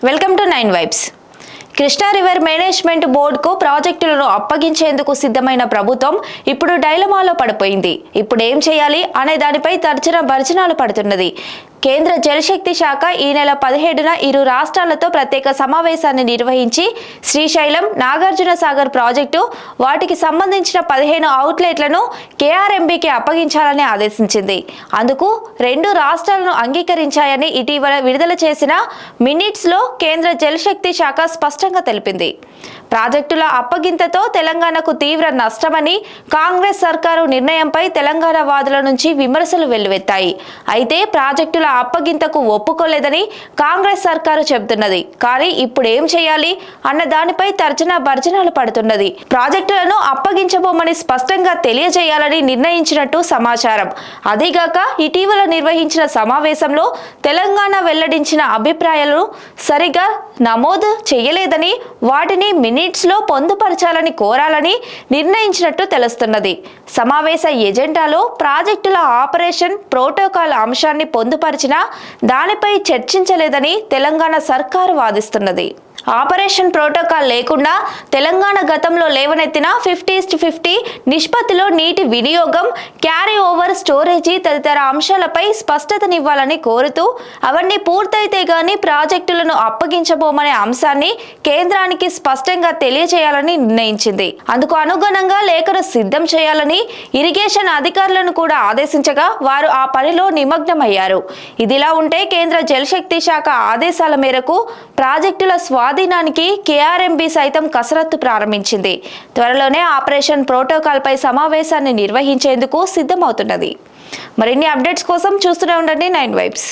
Welcome to 9 vibes. Krishna river management బోర్డుకు ప్రాజెక్టులను అప్పగించేందుకు సిద్ధమైన ప్రభుత్వం ఇప్పుడు డైలమాలో పడిపోయింది. ఇప్పుడు ఏం చేయాలి అనే దానిపై తర్జన భర్జనాలు పడుతున్నది. కేంద్ర జలశక్తి శాఖ ఈ నెల 17న ఇరు రాష్ట్రాలతో ప్రత్యేక సమావేశాన్ని నిర్వహించి శ్రీశైలం, నాగార్జున సాగర్ ప్రాజెక్టు వాటికి సంబంధించిన 15 అవుట్లెట్లను కేఆర్ఎంబీకి అప్పగించాలని ఆదేశించింది. అందుకు రెండు రాష్ట్రాలను అంగీకరించాయని ఇటీవల విడుదల చేసిన మినిట్స్లో కేంద్ర జలశక్తి శాఖ స్పష్టంగా తెలిపింది. ప్రాజెక్టుల అప్పగింతతో తెలంగాణకు తీవ్ర నష్టమని కాంగ్రెస్ సర్కారు నిర్ణయంపై తెలంగాణ వాదుల నుంచి విమర్శలు వెల్లువెత్తాయి. అయితే ప్రాజెక్టుల అప్పగింతకు ఒప్పుకోలేదని కాంగ్రెస్ సర్కారు చెబుతున్నది. కానీ ఇప్పుడు ఏం చేయాలి అన్న దానిపై తర్జన భర్జనాలు పడుతున్నది. ప్రాజెక్టులను అప్పగించబోమని స్పష్టంగా తెలియజేయాలని నిర్ణయించినట్టు సమాచారం. అదేగాక ఇటీవల నిర్వహించిన సమావేశంలో తెలంగాణ వెల్లడించిన అభిప్రాయాలను సరిగా నమోదు చేయలేదని వాటిని మినిట్స్లో పొందుపరచాలని కోరాలని నిర్ణయించినట్టు తెలుస్తున్నది. సమావేశ ఎజెండాలో ప్రాజెక్టుల ఆపరేషన్ ప్రోటోకాల్ అంశాన్ని పొందుపరిచినా దానిపై చర్చించలేదని తెలంగాణ సర్కారు వాదిస్తున్నది. ఆపరేషన్ ప్రోటోకాల్ లేకుండా తెలంగాణ గతంలో లేవనెత్తిన 50:50 నిష్పత్తిలో నీటి వినియోగం, క్యారీ ఓవర్ స్టోరేజీ తదితర అంశాలపై స్పష్టతనివ్వాలని కోరుతూ అవన్నీ పూర్తయితే గానీ ప్రాజెక్టులను అప్పగించబోమనే అంశాన్ని కేంద్రానికి స్పష్టంగా తెలియజేయాలని నిర్ణయించింది. అందుకు అనుగుణంగా లేఖను సిద్ధం చేయాలని ఇరిగేషన్ అధికారులను కూడా ఆదేశించగా వారు ఆ పనిలో నిమగ్నమయ్యారు. ఇదిలా ఉంటే కేంద్ర జలశక్తి శాఖ ఆదేశాల మేరకు ప్రాజెక్టుల స్వాధీనానికి కేఆర్ఎంబీ సైతం కసరత్తు ప్రారంభించింది. త్వరలోనే ఆపరేషన్ ప్రోటోకాల్ పై సమావేశాన్ని నిర్వహించేందుకు సిద్ధమవుతున్నది. మరిన్ని అప్డేట్స్ కోసం చూస్తూనే ఉండండి 9 వైబ్స్.